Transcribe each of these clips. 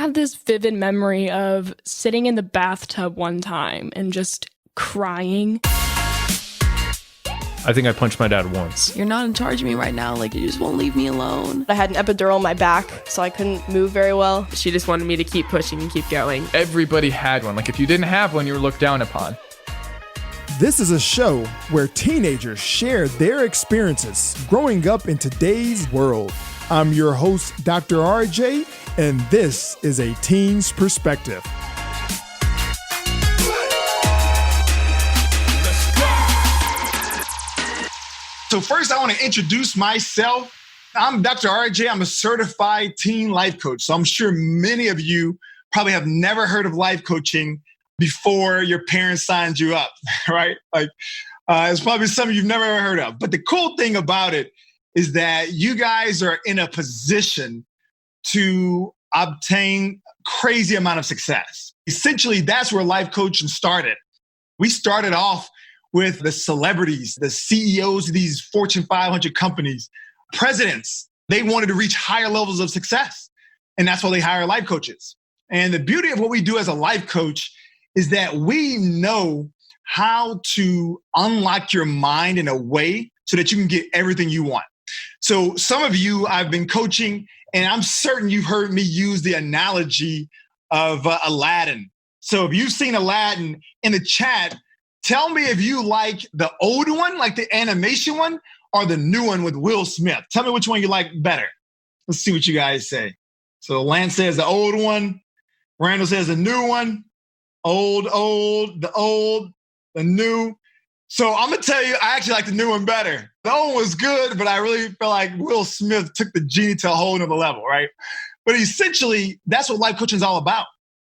have this vivid memory of sitting in the bathtub one time and just crying. I think I punched my dad once. You're not in charge of me right now. Like, you just won't leave me alone. I had an epidural in my back, so I couldn't move very well. She just wanted me to keep pushing and keep going. Everybody had one. Like, if you didn't have one, you were looked down upon. This is a show where teenagers share their experiences growing up in today's world. I'm your host, Dr. RJ, and this is A Teen's Perspective. So first, I want to introduce myself. I'm Dr. RJ. I'm a certified teen life coach. So I'm sure many of you probably have never heard of life coaching before your parents signed you up, right? It's probably something you've never ever heard of. But the cool thing about it is that you guys are in a position to obtain crazy amount of success. Essentially, that's where life coaching started. We started off with the celebrities, the CEOs of these Fortune 500 companies, presidents. They wanted to reach higher levels of success. And that's why they hire life coaches. And the beauty of what we do as a life coach is that we know how to unlock your mind in a way so that you can get everything you want. So some of you I've been coaching, and I'm certain you've heard me use the analogy of Aladdin. So if you've seen Aladdin in the chat, tell me if you like the old one, like the animation one, or the new one with Will Smith. Tell me which one you like better. Let's see what you guys say. So Lance says the old one. Randall says the new one. Old, the new. So I'm going to tell you, I actually like the new one better. The old one was good, but I really feel like Will Smith took the genie to a whole nother level, right? But essentially, that's what life coaching is all about.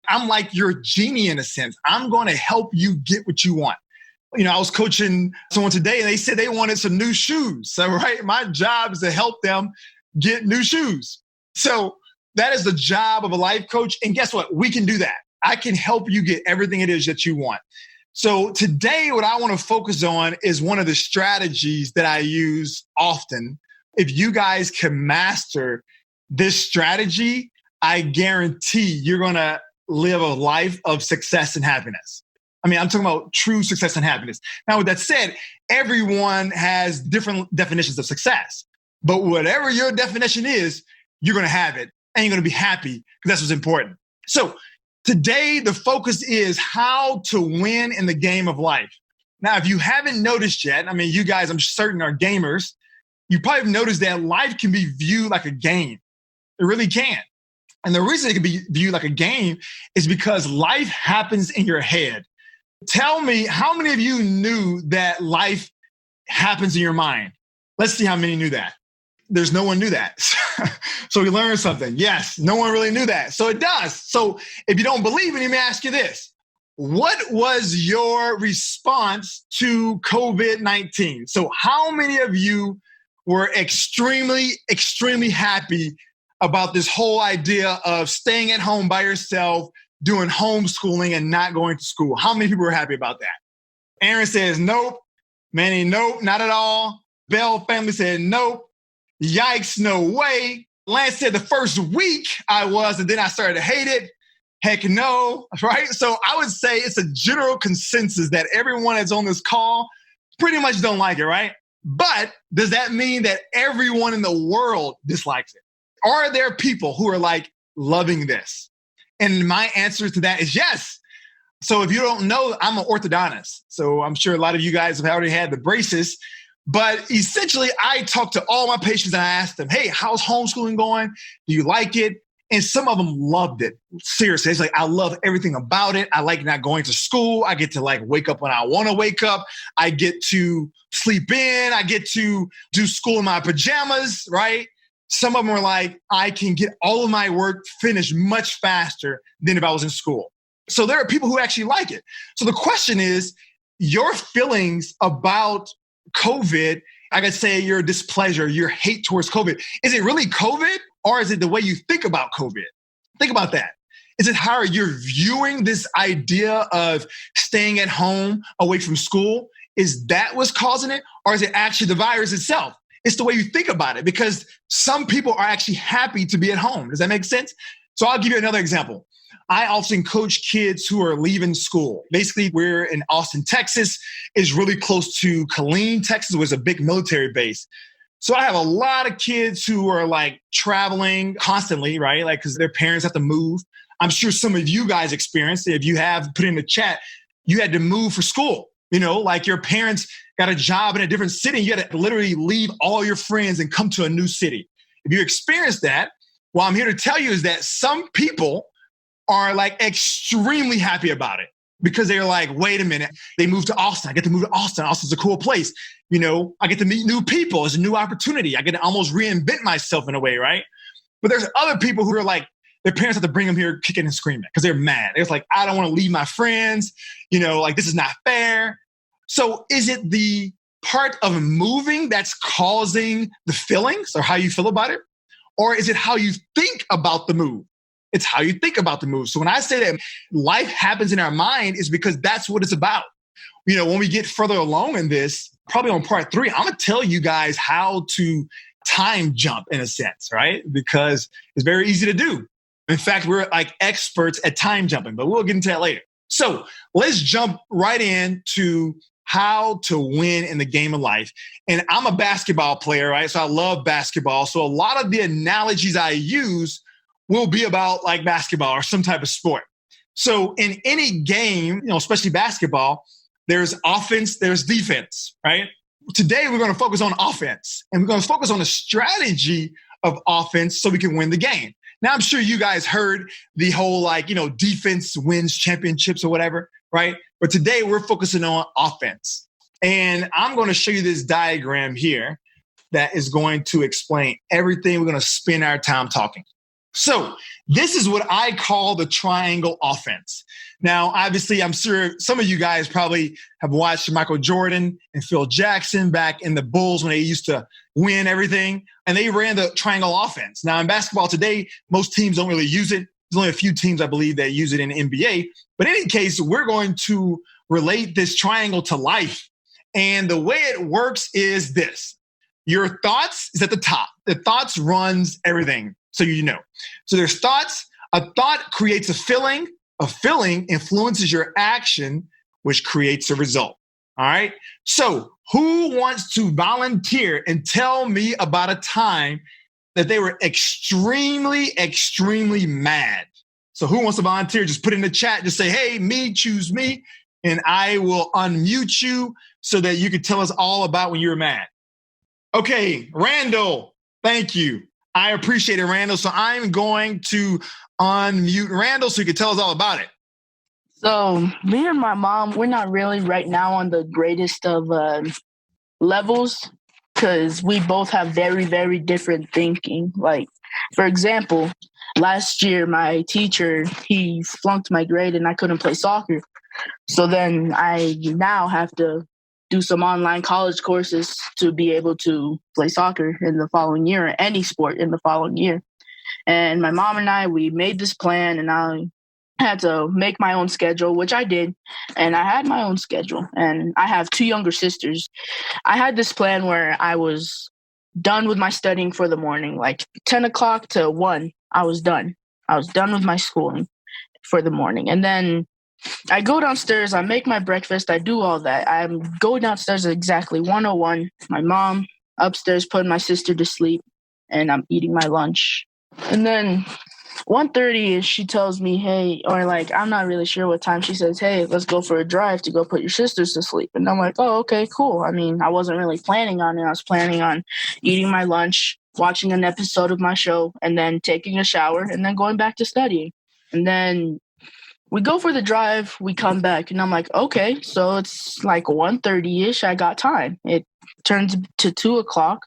I'm like your genie in a sense. I'm going to help you get what you want. You know, I was coaching someone today and they said they wanted some new shoes. So, right, my job is to help them get new shoes. So that is the job of a life coach. And guess what? We can do that. I can help you get everything it is that you want. So today, what I want to focus on is one of the strategies that I use often. If you guys can master this strategy, I guarantee you're going to live a life of success and happiness. I mean, I'm talking about true success and happiness. Now, with that said, everyone has different definitions of success. But whatever your definition is, you're going to have it and you're going to be happy because that's what's important. So today, the focus is how to win in the game of life. Now, if you haven't noticed yet, I mean, you guys, I'm certain, are gamers. You probably have noticed that life can be viewed like a game. It really can. And the reason it can be viewed like a game is because life happens in your head. Tell me, how many of you knew that life happens in your mind? Let's see how many knew that. There's no one knew that. So we learned something. Yes, no one really knew that. So it does. So if you don't believe it, let me ask you this. What was your response to COVID-19? So how many of you were extremely, extremely happy about this whole idea of staying at home by yourself, doing homeschooling and not going to school? How many people were happy about that? Aaron says, nope. Manny, nope, not at all. Bell family said, nope. Yikes, no way. Lance said the first week I was, and then I started to hate it. Heck no, right? So I would say it's a general consensus that everyone that's on this call pretty much don't like it, right? But does that mean that everyone in the world dislikes it? Are there people who are like loving this? And my answer to that is yes. So if you don't know, I'm an orthodontist. So I'm sure a lot of you guys have already had the braces. But essentially, I talked to all my patients and I asked them, hey, how's homeschooling going? Do you like it? And some of them loved it. Seriously, it's like, I love everything about it. I like not going to school. I get to like wake up when I want to wake up. I get to sleep in. I get to do school in my pajamas, right? Some of them were like, I can get all of my work finished much faster than if I was in school. So there are people who actually like it. So the question is, your feelings about COVID, I could say your displeasure, your hate towards COVID, is it really COVID or is it the way you think about COVID? Think about that. Is it how you're viewing this idea of staying at home away from school? Is that what's causing it? Or is it actually the virus itself? It's the way you think about it, because some people are actually happy to be at home. Does that make sense? So I'll give you another example. I often coach kids who are leaving school. Basically, we're in Austin, Texas. It's really close to Killeen, Texas, which is a big military base. So I have a lot of kids who are like traveling constantly, right? Like, because their parents have to move. I'm sure some of you guys experienced it. If you have, put in the chat, you had to move for school. You know, like your parents got a job in a different city. You had to literally leave all your friends and come to a new city. If you experienced that, what I'm here to tell you is that some people are like extremely happy about it because they're like, wait a minute, they moved to Austin. I get to move to Austin. Austin's a cool place. You know, I get to meet new people. It's a new opportunity. I get to almost reinvent myself in a way, right? But there's other people who are like, their parents have to bring them here kicking and screaming because they're mad. It's like, I don't want to leave my friends. You know, like this is not fair. So is it the part of moving that's causing the feelings or how you feel about it? Or is it how you think about the move? It's how you think about the move. So when I say that life happens in our mind, is because that's what it's about. You know, when we get further along in this, probably on part 3, I'm going to tell you guys how to time jump in a sense, right? Because it's very easy to do. In fact, we're like experts at time jumping, but we'll get into that later. So let's jump right into how to win in the game of life. And I'm a basketball player, right? So I love basketball. So a lot of the analogies I use will be about like basketball or some type of sport. So in any game, you know, especially basketball, there's offense, there's defense, right? Today, we're going to focus on offense, and we're going to focus on the strategy of offense so we can win the game. Now, I'm sure you guys heard the whole, like, you know, defense wins championships or whatever, right? But today we're focusing on offense. And I'm going to show you this diagram here that is going to explain everything we're going to spend our time talking. So this is what I call the triangle offense. Now, obviously, I'm sure some of you guys probably have watched Michael Jordan and Phil Jackson back in the Bulls when they used to win everything, and they ran the triangle offense. Now, in basketball today, most teams don't really use it. There's only a few teams, I believe, that use it in the NBA. But in any case, we're going to relate this triangle to life. And the way it works is this. Your thoughts is at the top. The thoughts runs everything, so you know. So there's thoughts. A thought creates a feeling. A feeling influences your action, which creates a result. All right? So who wants to volunteer and tell me about a time that they were extremely, extremely mad? So who wants to volunteer? Just put in the chat. Just say, hey, me, choose me, and I will unmute you so that you can tell us all about when you were mad. Okay, Randall, thank you. I appreciate it, Randall. So I'm going to unmute Randall so you can tell us all about it. So me and my mom, we're not really right now on the greatest of levels because we both have very, very different thinking. Like, for example, last year, my teacher, he flunked my grade and I couldn't play soccer. So then I now have to do some online college courses to be able to play soccer in the following year, or any sport in the following year. And my mom and I, we made this plan, and I had to make my own schedule, which I did. And I had my own schedule, and I have 2 younger sisters. I had this plan where I was done with my studying for the morning, like 10 o'clock to 1, I was done. I was done with my schooling for the morning. And then I go downstairs, I make my breakfast, I do all that. I go downstairs at exactly 1:01. My mom upstairs putting my sister to sleep, and I'm eating my lunch. And then 1:30, she tells me, hey, or like, I'm not really sure what time. She says, hey, let's go for a drive to go put your sisters to sleep. And I'm like, oh, okay, cool. I mean, I wasn't really planning on it. I was planning on eating my lunch, watching an episode of my show, and then taking a shower, and then going back to studying. And then we go for the drive, we come back, and I'm like, okay, so it's like 1:30-ish, I got time. It turns to 2 o'clock.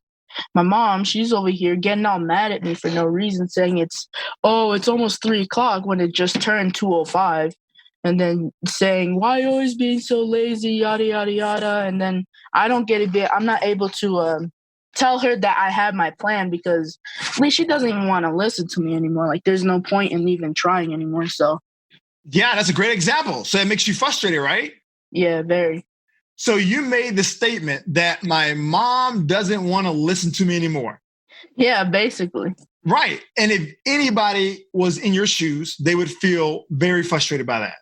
My mom, she's over here getting all mad at me for no reason, saying it's almost 3 o'clock when it just turned 2:05. And then saying, why you always being so lazy, yada, yada, yada. And then I don't get it. I'm not able to tell her that I have my plan because at least she doesn't even want to listen to me anymore. Like, there's no point in even trying anymore, so. Yeah, that's a great example. So it makes you frustrated, right? Yeah, very. So you made the statement that my mom doesn't want to listen to me anymore. Yeah, basically. Right. And if anybody was in your shoes, they would feel very frustrated by that.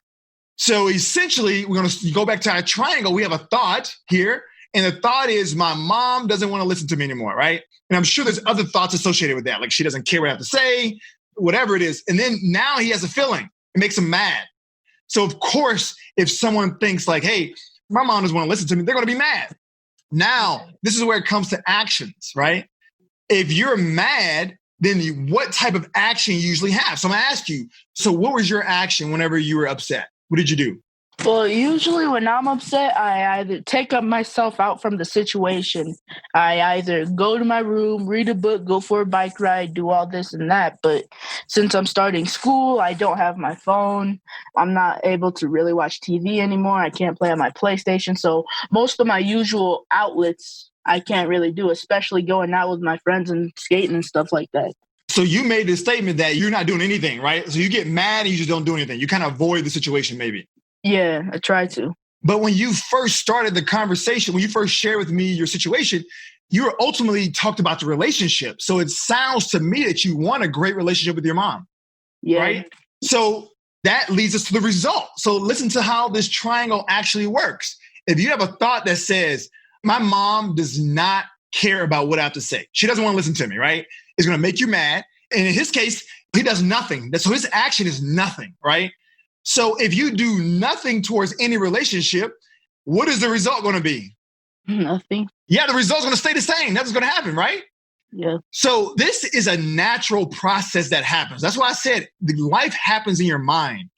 So essentially, we're going to go back to our triangle. We have a thought here. And the thought is my mom doesn't want to listen to me anymore, right? And I'm sure there's other thoughts associated with that. Like she doesn't care what I have to say, whatever it is. And then now he has a feeling. It makes him mad. So of course, if someone thinks like, hey, my mom doesn't want to listen to me, they're going to be mad. Now, this is where it comes to actions, right? If you're mad, then what type of action you usually have? So I'm going to ask you, so what was your action whenever you were upset? What did you do? Well, usually when I'm upset, I either take up myself out from the situation. I either go to my room, read a book, go for a bike ride, do all this and that. But since I'm starting school, I don't have my phone. I'm not able to really watch TV anymore. I can't play on my PlayStation. So most of my usual outlets, I can't really do, especially going out with my friends and skating and stuff like that. So you made the statement that you're not doing anything, right? So you get mad and you just don't do anything. You kind of avoid the situation maybe. Yeah, I try to. But when you first started the conversation, when you first shared with me your situation, you were ultimately talked about the relationship. So it sounds to me that you want a great relationship with your mom, Yeah. right? So that leads us to the result. So listen to how this triangle actually works. If you have a thought that says, my mom does not care about what I have to say. She doesn't want to listen to me, right? It's going to make you mad. And in his case, he does nothing. So his action is nothing, right? So if you do nothing towards any relationship, what is the result going to be? Nothing. Yeah, the result's going to stay the same. Nothing's going to happen, right? Yeah. So this is a natural process that happens. That's why I said the life happens in your mind,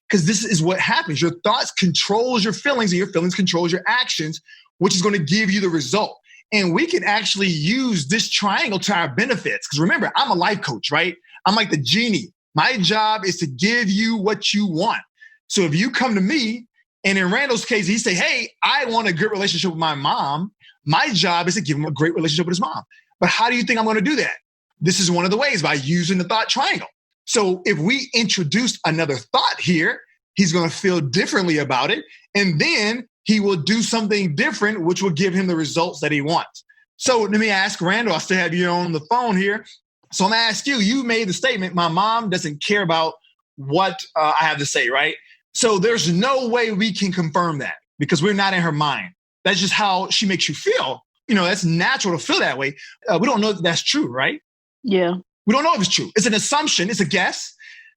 because this is what happens. Your thoughts controls your feelings and your feelings controls your actions, which is going to give you the result. And we can actually use this triangle to our benefits. Because remember, I'm a life coach, right? I'm like the genie. My job is to give you what you want. So if you come to me, and in Randall's case, he say, hey, I want a good relationship with my mom. My job is to give him a great relationship with his mom. But how do you think I'm going to do that? This is one of the ways, by using the thought triangle. So if we introduced another thought here, he's going to feel differently about it. And then he will do something different, which will give him the results that he wants. So let me ask Randall, I still have you on the phone here. So I'm going to ask you, you made the statement, my mom doesn't care about what I have to say, right? So there's no way we can confirm that because we're not in her mind. That's just how she makes you feel. You know, that's natural to feel that way. We don't know that that's true, right? Yeah. We don't know if it's true. It's an assumption. It's a guess.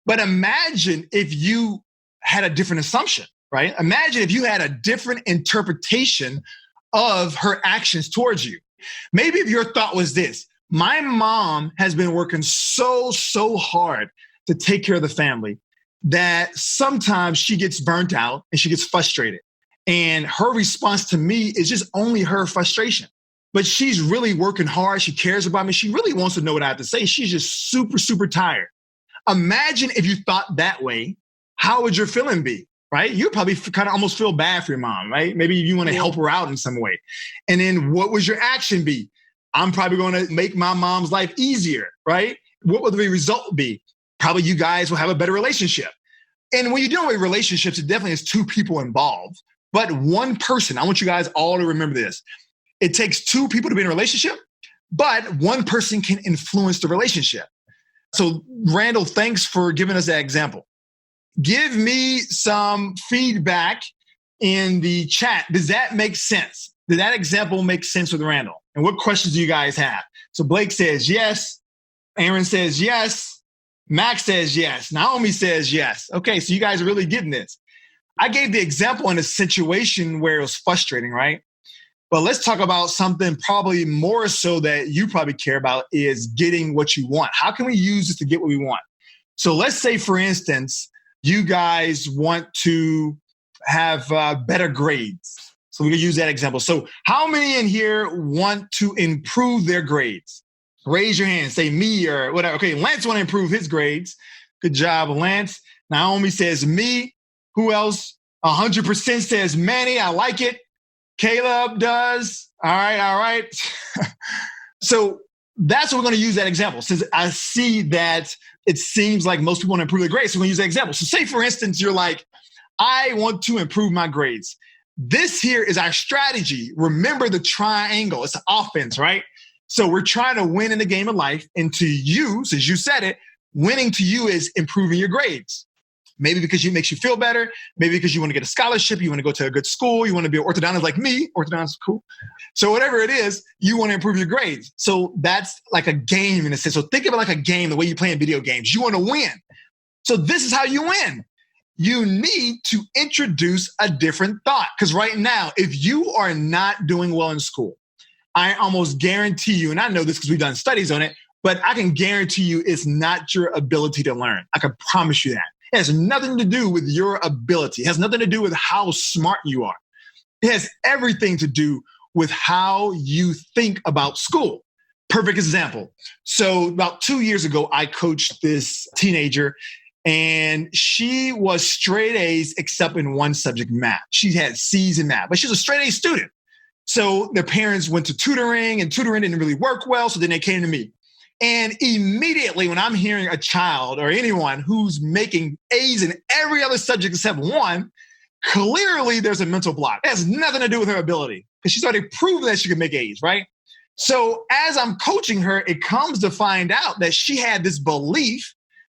But imagine if you had a different assumption, right? Imagine if you had a different interpretation of her actions towards you. Maybe if your thought was this, my mom has been working so hard to take care of the family that sometimes she gets burnt out and she gets frustrated. And her response to me is just only her frustration. But she's really working hard. She cares about me. She really wants to know what I have to say. She's just super tired. Imagine if you thought that way, how would your feeling be, right? You'd probably kind of almost feel bad for your mom, right? Maybe you want to help her out in some way. And then what would your action be? I'm probably going to make my mom's life easier, right? What would the result be? Probably you guys will have a better relationship. And when you're dealing with relationships, it definitely is two people involved. But one person, I want you guys all to remember this. It takes two people to be in a relationship, but one person can influence the relationship. So Randall, thanks for giving us that example. Give me some feedback in the chat. Does that make sense? Did that example make sense with Randall? And what questions do you guys have? So Blake says yes. Aaron says yes. Max says yes. Naomi says yes. Okay, so you guys are really getting this. I gave the example in a situation where it was frustrating, right? But let's talk about something probably more so that you probably care about is getting what you want. How can we use this to get what we want? So let's say, for instance, you guys want to have better grades. So we can use that example. So how many in here want to improve their grades? Raise your hand, say me or whatever. Okay, Lance want to improve his grades. Good job, Lance. Naomi says me. Who else? 100% says Manny. I like it. Caleb does. All right. So that's what we're going to use that example. Since I see that it seems like most people want to improve their grades, so we're going to use that example. So say, for instance, you're like, I want to improve my grades. This here is our strategy. Remember the triangle. It's an offense, right? So we're trying to win in the game of life. And to you, since you said it, winning to you is improving your grades. Maybe because it makes you feel better. Maybe because you want to get a scholarship. You want to go to a good school. You want to be an orthodontist like me. Orthodontist is cool. So whatever it is, you want to improve your grades. So that's like a game in a sense. So think of it like a game, the way you play in video games. You want to win. So this is how you win. You need to introduce a different thought. Because right now, if you are not doing well in school, I almost guarantee you, and I know this because we've done studies on it, but I can guarantee you it's not your ability to learn. I can promise you that. It has nothing to do with your ability. It has nothing to do with how smart you are. It has everything to do with how you think about school. Perfect example. So about 2 years ago, I coached this teenager, and she was straight A's except in one subject, math. She had C's in math, but she's a straight A student. So their parents went to tutoring, and tutoring didn't really work well. So then they came to me. And immediately when I'm hearing a child or anyone who's making A's in every other subject except one, clearly there's a mental block. It has nothing to do with her ability because she's already proven that she can make A's, right? So as I'm coaching her, it comes to find out that she had this belief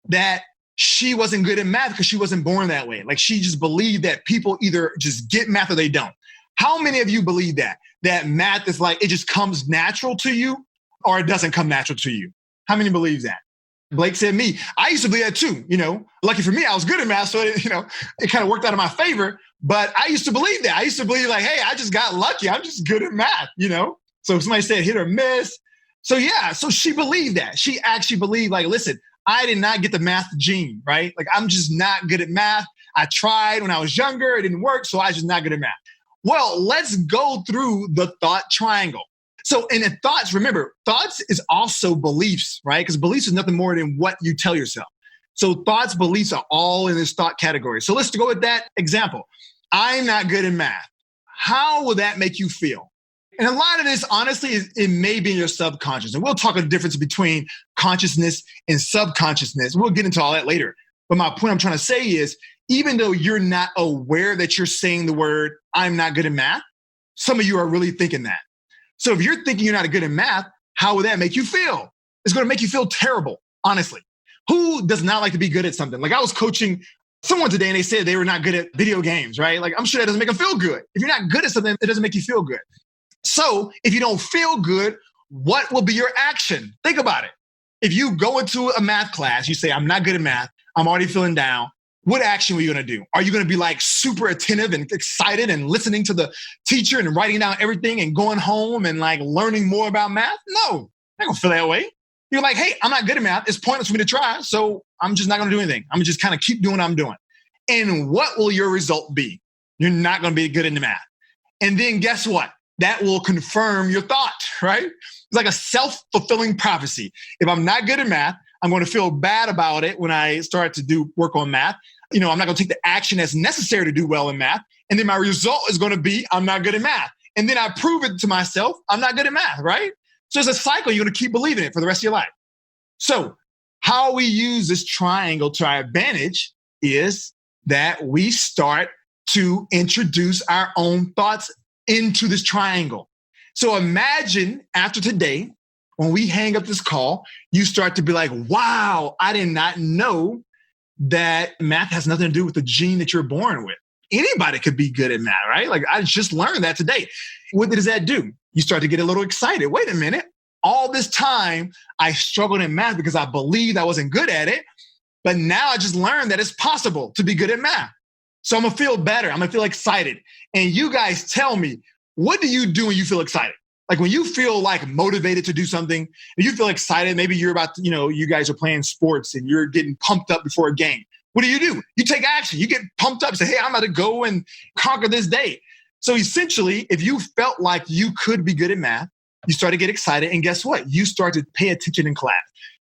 that she wasn't good at math because she wasn't born that way. Like she just believed that people either just get math or they don't. How many of you believe that? That math is like, it just comes natural to you or it doesn't come natural to you? How many believe that? Blake said me. I used to believe that too. Lucky for me, I was good at math. So, it kind of worked out in my favor. But I used to believe that. I used to believe like, hey, I just got lucky. I'm just good at math, So if somebody said hit or miss. So yeah, so she believed that. She actually believed like, listen, I did not get the math gene, right? Like I'm just not good at math. I tried when I was younger. It didn't work. So I was just not good at math. Well, let's go through the thought triangle. So in the thoughts, remember, thoughts is also beliefs, right? Because beliefs is nothing more than what you tell yourself. So thoughts, beliefs are all in this thought category. So let's go with that example. I'm not good at math. How will that make you feel? And a lot of this, honestly, it may be in your subconscious. And we'll talk about the difference between consciousness and subconsciousness. We'll get into all that later. But my point I'm trying to say is, even though you're not aware that you're saying the word, I'm not good at math, some of you are really thinking that. So if you're thinking you're not good at math, how would that make you feel? It's going to make you feel terrible, honestly. Who does not like to be good at something? Like I was coaching someone today and they said they were not good at video games, right? Like I'm sure that doesn't make them feel good. If you're not good at something, it doesn't make you feel good. So if you don't feel good, what will be your action? Think about it. If you go into a math class, you say, I'm not good at math, I'm already feeling down. What action are you going to do? Are you going to be like super attentive and excited and listening to the teacher and writing down everything and going home and like learning more about math? No, I'm not going to feel that way. You're like, hey, I'm not good at math. It's pointless for me to try. So I'm just not going to do anything. I'm just kind of keep doing what I'm doing. And what will your result be? You're not going to be good in the math. And then guess what? That will confirm your thought, right? It's like a self-fulfilling prophecy. If I'm not good at math, I'm going to feel bad about it when I start to do work on math. I'm not going to take the action that's necessary to do well in math. And then my result is going to be, I'm not good at math. And then I prove it to myself, I'm not good at math, right? So it's a cycle. You're going to keep believing it for the rest of your life. So how we use this triangle to our advantage is that we start to introduce our own thoughts into this triangle. So imagine after today, when we hang up this call, you start to be like, wow, I did not know that math has nothing to do with the gene that you're born with. Anybody could be good at math, right? Like I just learned that today. What does that do? You start to get a little excited. Wait a minute. All this time I struggled in math because I believed I wasn't good at it. But now I just learned that it's possible to be good at math. So I'm going to feel better. I'm going to feel excited. And you guys tell me, what do you do when you feel excited? Like when you feel like motivated to do something, and you feel excited, maybe you're about to, you guys are playing sports and you're getting pumped up before a game. What do? You take action. You get pumped up and say, hey, I'm about to go and conquer this day. So essentially, if you felt like you could be good at math, you start to get excited. And guess what? You start to pay attention in class.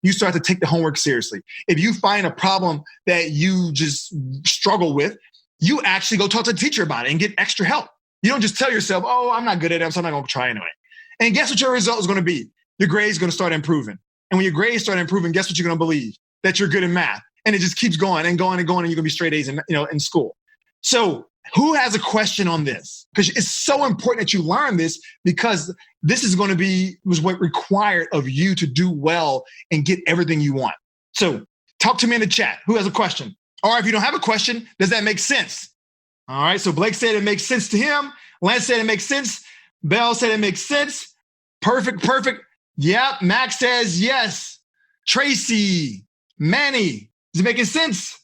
You start to take the homework seriously. If you find a problem that you just struggle with, you actually go talk to the teacher about it and get extra help. You don't just tell yourself, oh, I'm not good at it, so I'm not going to try anyway. And guess what your result is going to be? Your grades are going to start improving. And when your grades start improving, guess what you're going to believe? That you're good at math. And it just keeps going and going and going, and you're going to be straight A's in school. So Who has a question on this? Because it's so important that you learn this, because this is going to be what required of you to do well and get everything you want. So talk to me in the chat. Who has a question? Or if you don't have a question, does that make sense? All right. So Blake said it makes sense to him. Lance said it makes sense. Bell said it makes sense. Perfect. Yep. Max says yes. Tracy, Manny, is it making sense?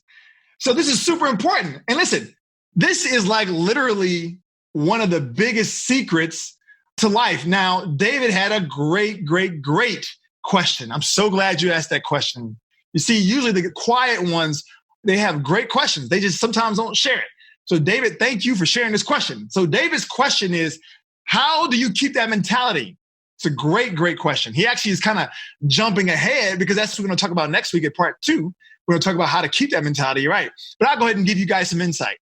So this is super important. And listen, this is like literally one of the biggest secrets to life. Now, David had a great question. I'm so glad you asked that question. You see, usually the quiet ones, they have great questions. They just sometimes don't share it. So David, thank you for sharing this question. So David's question is, how do you keep that mentality? It's a great question. He actually is kind of jumping ahead, because that's what we're going to talk about next week at part 2. We're going to talk about how to keep that mentality, right? But I'll go ahead and give you guys some insight.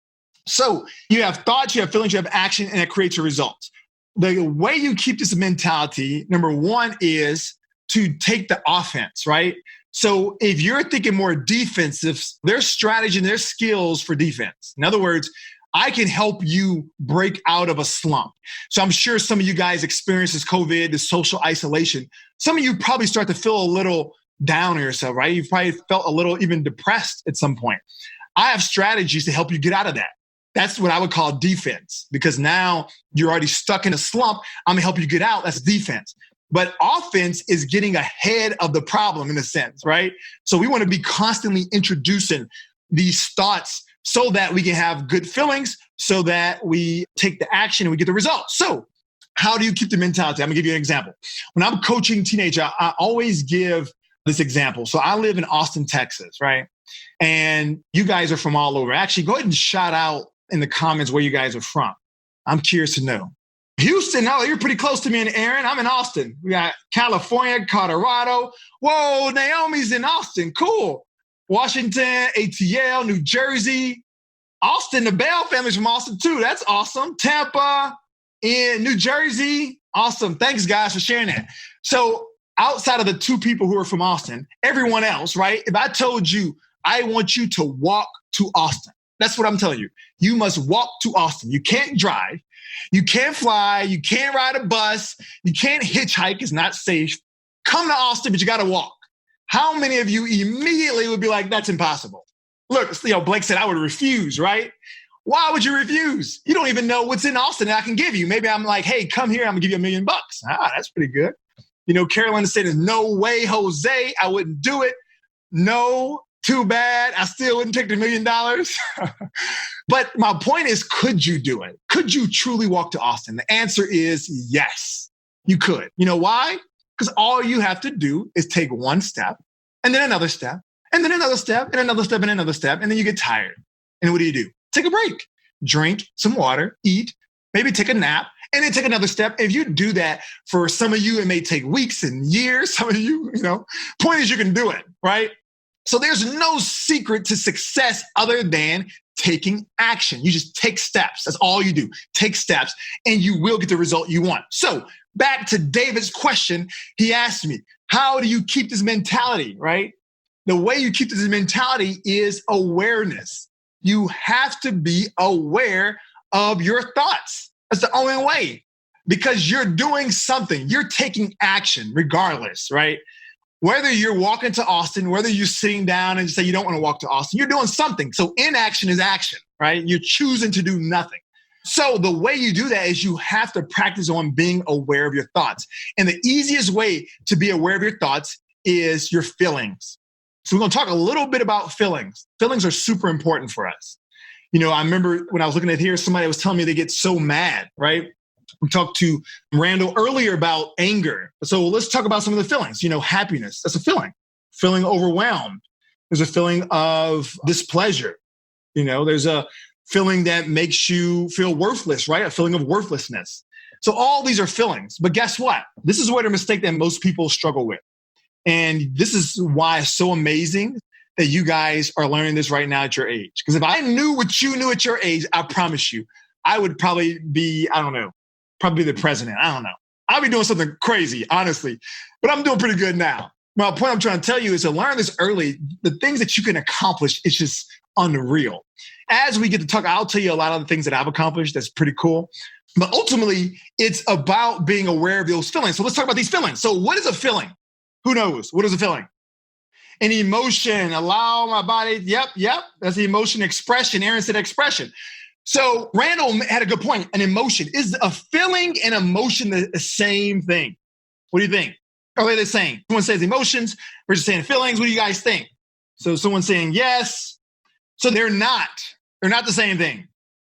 So you have thoughts, you have feelings, you have action, and it creates your results. The way you keep this mentality, number one, is to take the offense, right? So if you're thinking more defensive, there's strategy and there's skills for defense. In other words, I can help you break out of a slump. So I'm sure some of you guys experience this COVID, this social isolation. Some of you probably start to feel a little down on yourself, right? You've probably felt a little even depressed at some point. I have strategies to help you get out of that. That's what I would call defense, because now you're already stuck in a slump. I'm gonna help you get out. That's defense. But offense is getting ahead of the problem in a sense, right? So we want to be constantly introducing these thoughts so that we can have good feelings, so that we take the action and we get the results. So how do you keep the mentality? I'm gonna give you an example. When I'm coaching teenagers, I always give this example. So I live in Austin, Texas, right? And you guys are from all over. Actually, go ahead and shout out in the comments where you guys are from. I'm curious to know. Houston, oh, you're pretty close to me and Aaron. I'm in Austin. We got California, Colorado. Whoa, Naomi's in Austin. Cool. Washington, ATL, New Jersey. Austin, the Bell family's from Austin too. That's awesome. Tampa, in New Jersey. Awesome. Thanks, guys, for sharing that. So outside of the 2 people who are from Austin, everyone else, right? If I told you, I want you to walk to Austin, that's what I'm telling you. You must walk to Austin. You can't drive. You can't fly. You can't ride a bus. You can't hitchhike. It's not safe. Come to Austin, but you got to walk. How many of you immediately would be like, that's impossible? Look, Blake said I would refuse, right? Why would you refuse? You don't even know what's in Austin that I can give you. Maybe I'm like, hey, come here. I'm going to give you $1 million. That's pretty good. Carolyn said, there's no way, Jose, I wouldn't do it. No, too bad. I still wouldn't take the $1 million. But my point is, could you do it? Could you truly walk to Austin? The answer is yes, you could. You know why? Because all you have to do is take one step, and then another step, and then another step, and another step, and another step, and then you get tired. And what do? Take a break, drink some water, eat, maybe take a nap, and then take another step. If you do that, for some of you, it may take weeks and years. Some of you, point is you can do it, right? So there's no secret to success other than taking action. You just take steps. That's all you do. Take steps, and you will get the result you want. So back to David's question, he asked me, how do you keep this mentality, right? The way you keep this mentality is awareness. You have to be aware of your thoughts. That's the only way, because you're doing something. You're taking action regardless, right? Whether you're walking to Austin, whether you're sitting down and you say you don't want to walk to Austin, you're doing something. So inaction is action, right? You're choosing to do nothing. So the way you do that is you have to practice on being aware of your thoughts. And the easiest way to be aware of your thoughts is your feelings. So we're going to talk a little bit about feelings. Feelings are super important for us. I remember when I was looking at here, somebody was telling me they get so mad, right? We talked to Randall earlier about anger. So let's talk about some of the feelings. Happiness, that's a feeling. Feeling overwhelmed. There's a feeling of displeasure. There's a feeling that makes you feel worthless, right? A feeling of worthlessness. So all these are feelings. But guess what? This is where the mistake that most people struggle with. And this is why it's so amazing that you guys are learning this right now at your age. Because if I knew what you knew at your age, I promise you, I would probably be, probably the president. I don't know. I'll be doing something crazy, honestly. But I'm doing pretty good now. My point I'm trying to tell you is to learn this early. The things that you can accomplish, it's just unreal. as we get to talk, I'll tell you a lot of the things that I've accomplished. That's pretty cool. But ultimately, it's about being aware of those feelings. So let's talk about these feelings. So what is a feeling? Who knows? What is a feeling? An emotion. Allow my body. Yep. That's the emotion expression. Aaron said expression. So Randall had a good point. An emotion. Is a feeling and emotion the same thing? What do you think? Are they the same? Someone says emotions versus saying feelings. What do you guys think? So someone's saying yes. So they're not. They're not the same thing.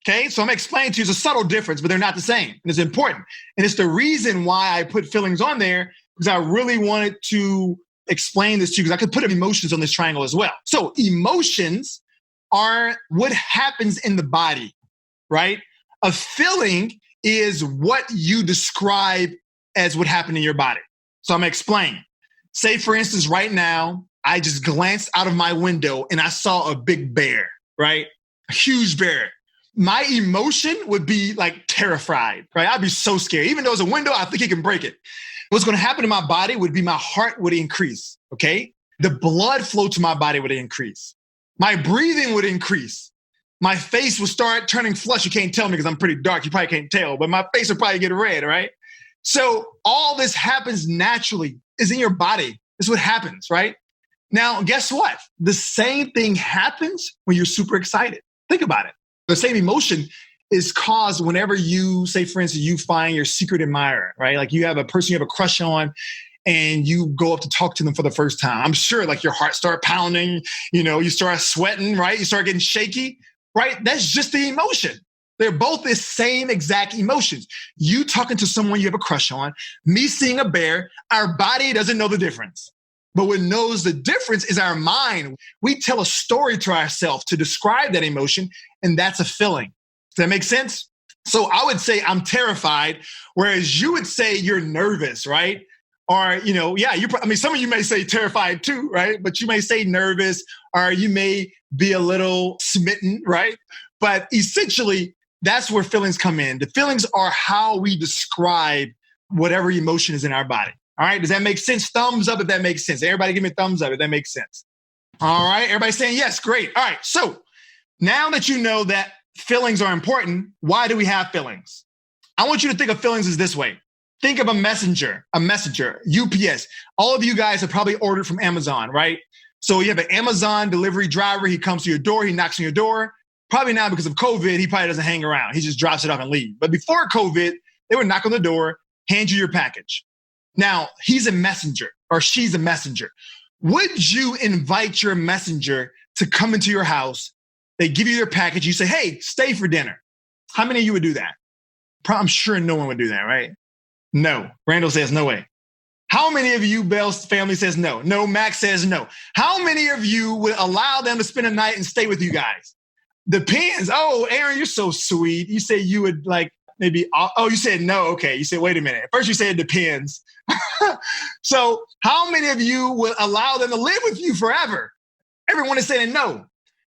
Okay, so I'm explaining to you, it's a subtle difference, but they're not the same. And it's important. And it's the reason why I put feelings on there, because I really wanted to explain this to you, because I could put emotions on this triangle as well. So emotions are what happens in the body, right? A feeling is what you describe as what happened in your body. So I'm going to explain. Say, for instance, right now, I just glanced out of my window and I saw a big bear, right? A huge bear. My emotion would be like terrified, right? I'd be so scared. Even though it's a window, I think it can break it. What's going to happen to my body would be my heart would increase, okay? The blood flow to my body would increase. My breathing would increase. My face would start turning flush. You can't tell me because I'm pretty dark. You probably can't tell, but my face would probably get red, right? So all this happens naturally. It's in your body. This is what happens, right? Now, guess what? The same thing happens when you're super excited. Think about it. The same emotion is caused whenever you, say, for instance, you find your secret admirer, right? Like you have a person you have a crush on and you go up to talk to them for the first time. I'm sure like your heart starts pounding, you start sweating, right? You start getting shaky, right? That's just the emotion. They're both the same exact emotions. You talking to someone you have a crush on, me seeing a bear, our body doesn't know the difference. But what knows the difference is our mind. We tell a story to ourselves to describe that emotion, and that's a feeling. Does that make sense? So I would say I'm terrified, whereas you would say you're nervous, right? Or, some of you may say terrified too, right? But you may say nervous, or you may be a little smitten, right? But essentially, that's where feelings come in. The feelings are how we describe whatever emotion is in our body. All right, does that make sense? Thumbs up if that makes sense. Everybody give me a thumbs up if that makes sense. All right, everybody saying yes, great. All right, so now that you know that feelings are important, why do we have feelings? I want you to think of feelings as this way. Think of a messenger, UPS. All of you guys have probably ordered from Amazon, right? So you have an Amazon delivery driver. He comes to your door. He knocks on your door. Probably now because of COVID, he probably doesn't hang around. He just drops it off and leaves. But before COVID, they would knock on the door, hand you your package. Now, he's a messenger or she's a messenger. Would you invite your messenger to come into your house? They give you their package. You say, hey, stay for dinner. How many of you would do that? I'm sure no one would do that, right? No. Randall says no way. How many of you, Bell's family says no? No, Max says no. How many of you would allow them to spend a night and stay with you guys? Depends. Oh, Aaron, you're so sweet. You say you would like maybe, you said no. Okay. You said, wait a minute. At first you said it depends. So how many of you would allow them to live with you forever? Everyone is saying no.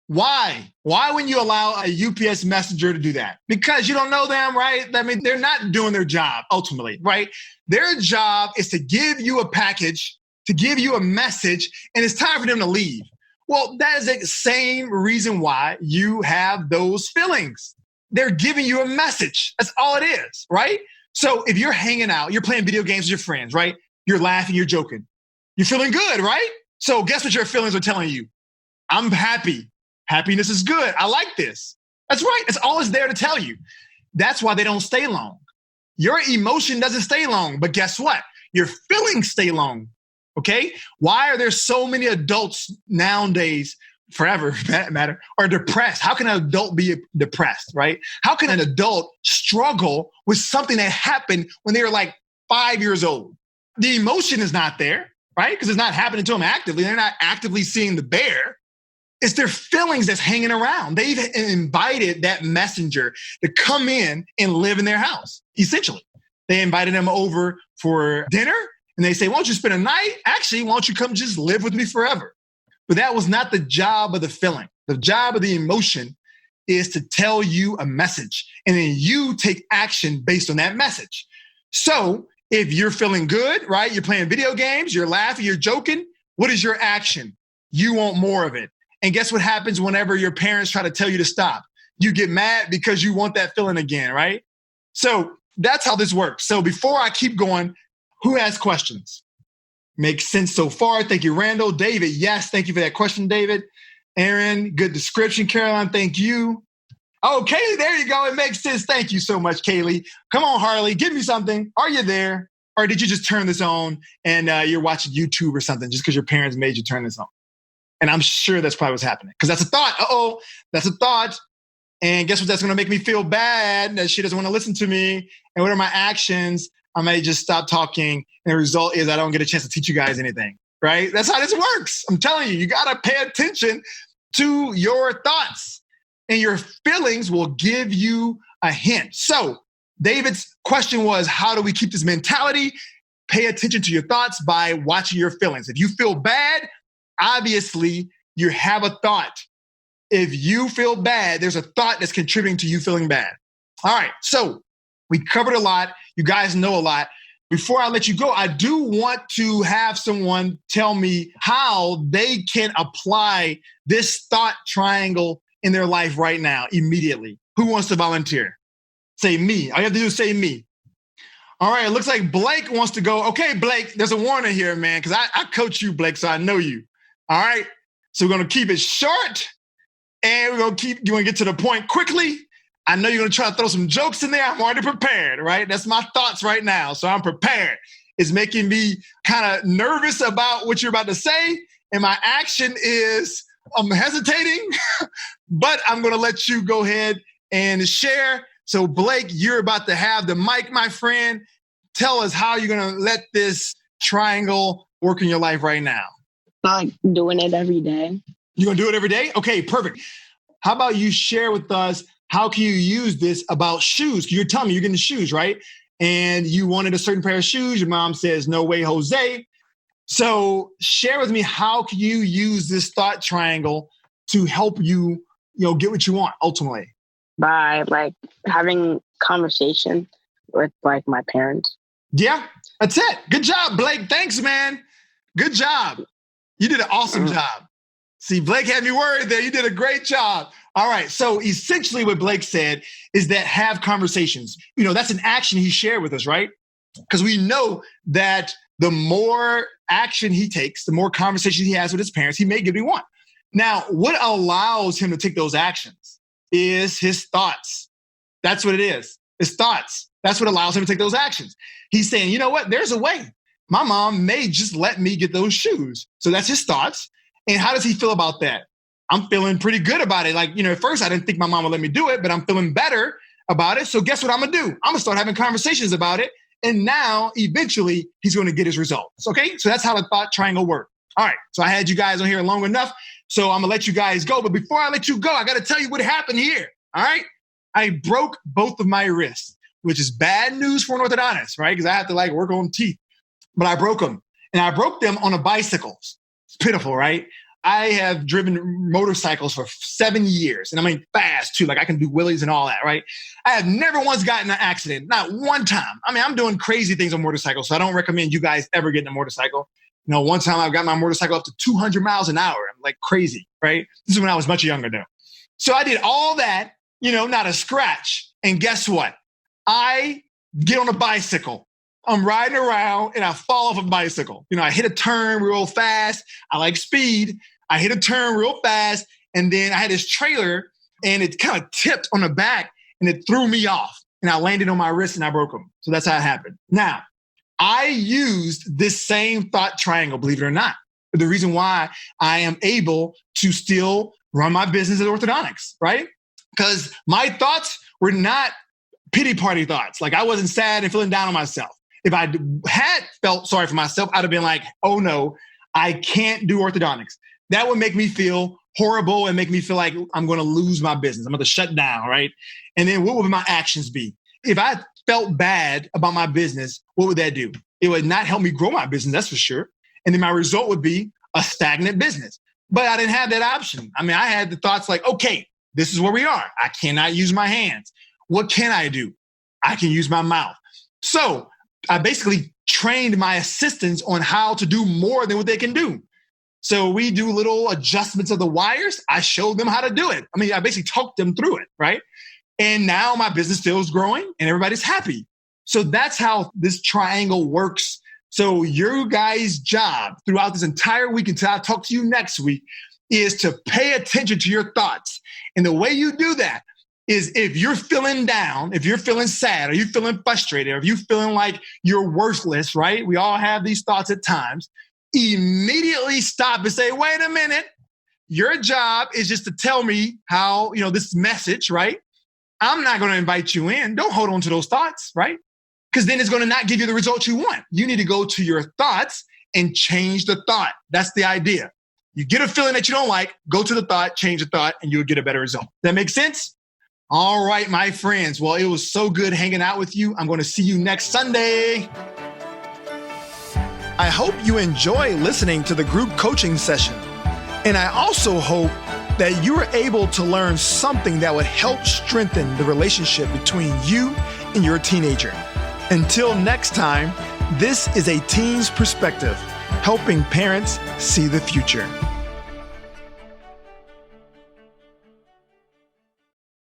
Why? Why wouldn't you allow a UPS messenger to do that? Because you don't know them, right? I mean, they're not doing their job ultimately, right? Their job is to give you a package, to give you a message, and it's time for them to leave. Well, that is the same reason why you have those feelings. They're giving you a message. That's all it is, right? So if you're hanging out, you're playing video games with your friends, right? You're laughing, you're joking. You're feeling good, right? So guess what your feelings are telling you? I'm happy. Happiness is good. I like this. That's right. It's all it's there to tell you. That's why they don't stay long. Your emotion doesn't stay long, but guess what? Your feelings stay long. Okay? Why are there so many adults nowadays, forever for that matter, are depressed? How can an adult be depressed, right? How can an adult struggle with something that happened when they were like 5 years old? The emotion is not there, right? Because it's not happening to them actively. They're not actively seeing the bear. It's their feelings that's hanging around. They've invited that messenger to come in and live in their house, essentially. They invited them over for dinner, and they say, why don't you spend a night? Actually, why don't you come just live with me forever? But that was not the job of the feeling. The job of the emotion is to tell you a message, and then you take action based on that message. So if you're feeling good, right? You're playing video games, you're laughing, you're joking. What is your action? You want more of it. And guess what happens whenever your parents try to tell you to stop? You get mad because you want that feeling again, right? So that's how this works. So before I keep going, who has questions? Makes sense so far. Thank you, Randall. David, yes, thank you for that question, David. Aaron, good description. Caroline, thank you. Oh, Kaylee, there you go. It makes sense. Thank you so much, Kaylee. Come on, Harley, give me something. Are you there? Or did you just turn this on and you're watching YouTube or something just because your parents made you turn this on? And I'm sure that's probably what's happening because that's a thought. Uh-oh, that's a thought. And guess what? That's going to make me feel bad that she doesn't want to listen to me. And what are my actions? I may just stop talking. And the result is I don't get a chance to teach you guys anything, right? That's how this works. I'm telling you, you got to pay attention to your thoughts. And your feelings will give you a hint. So David's question was, how do we keep this mentality? Pay attention to your thoughts by watching your feelings. If you feel bad, obviously you have a thought. If you feel bad, there's a thought that's contributing to you feeling bad. All right, so we covered a lot. You guys know a lot. Before I let you go, I do want to have someone tell me how they can apply this thought triangle in their life right now, immediately. Who wants to volunteer? Say me. All you have to do is say me. All right, it looks like Blake wants to go. Okay, Blake, there's a warning here, man, because I coach you, Blake, so I know you. All right, so we're going to keep it short, and we're going to get to the point quickly. I know you're going to try to throw some jokes in there. I'm already prepared, right? That's my thoughts right now, so I'm prepared. It's making me kind of nervous about what you're about to say, and my action is I'm hesitating, but I'm going to let you go ahead and share. So, Blake, you're about to have the mic, my friend. Tell us how you're going to let this triangle work in your life right now. Like doing it every day. You're going to do it every day? Okay, perfect. How about you share with us, how can you use this about shoes? You're telling me you're getting shoes, right? And you wanted a certain pair of shoes. Your mom says, no way, Jose. So share with me, how can you use this thought triangle to help you, get what you want ultimately? By like having conversation with like my parents. Yeah, that's it. Good job, Blake. Thanks, man. Good job. You did an awesome job. See, Blake had me worried there. You did a great job. All right. So essentially what Blake said is that have conversations. That's an action he shared with us, right? Because we know that the more action he takes, the more conversations he has with his parents, he may get what he wants. Now, what allows him to take those actions is his thoughts. That's what it is. His thoughts. That's what allows him to take those actions. He's saying, you know what? There's a way. My mom may just let me get those shoes. So that's his thoughts. And how does he feel about that? I'm feeling pretty good about it. Like, at first I didn't think my mom would let me do it, but I'm feeling better about it. So guess what I'm going to do? I'm going to start having conversations about it. And now, eventually, he's going to get his results. Okay? So that's how the thought triangle works. All right. So I had you guys on here long enough. So I'm going to let you guys go. But before I let you go, I got to tell you what happened here. All right? I broke both of my wrists, which is bad news for an orthodontist, right? Because I have to work on teeth. But I broke them. And I broke them on a bicycle. It's pitiful, right? I have driven motorcycles for 7 years. And I mean, fast too. I can do wheelies and all that, right? I have never once gotten in an accident. Not one time. I mean, I'm doing crazy things on motorcycles. So I don't recommend you guys ever getting a motorcycle. One time I got my motorcycle up to 200 miles an hour. I'm like crazy, right? This is when I was much younger though. So I did all that, not a scratch. And guess what? I get on a bicycle. I'm riding around and I fall off a bicycle. I hit a turn real fast. I like speed. I hit a turn real fast. And then I had this trailer and it kind of tipped on the back and it threw me off. And I landed on my wrist and I broke them. So that's how it happened. Now, I used this same thought triangle, believe it or not. The reason why I am able to still run my business at orthodontics, right? Because my thoughts were not pity party thoughts. I wasn't sad and feeling down on myself. If I had felt sorry for myself, I'd have been like, oh no, I can't do orthodontics. That would make me feel horrible and make me feel like I'm going to lose my business. I'm going to shut down, right? And then what would my actions be? If I felt bad about my business, what would that do? It would not help me grow my business, that's for sure. And then my result would be a stagnant business. But I didn't have that option. I mean, I had the thoughts like, okay, this is where we are. I cannot use my hands. What can I do? I can use my mouth. So I basically trained my assistants on how to do more than what they can do. So we do little adjustments of the wires. I showed them how to do it. I mean, I basically talked them through it, right? And now my business still is growing and everybody's happy. So that's how this triangle works. So your guys' job throughout this entire week until I talk to you next week is to pay attention to your thoughts. And the way you do that is if you're feeling down, if you're feeling sad, or you're feeling frustrated, or if you're feeling like you're worthless, right? We all have these thoughts at times. Immediately stop and say, wait a minute. Your job is just to tell me how, this message, right? I'm not going to invite you in. Don't hold on to those thoughts, right? Because then it's going to not give you the results you want. You need to go to your thoughts and change the thought. That's the idea. You get a feeling that you don't like, go to the thought, change the thought, and you'll get a better result. That make sense? All right, my friends. Well, it was so good hanging out with you. I'm going to see you next Sunday. I hope you enjoy listening to the group coaching session. And I also hope that you are able to learn something that would help strengthen the relationship between you and your teenager. Until next time, this is a teen's perspective, helping parents see the future.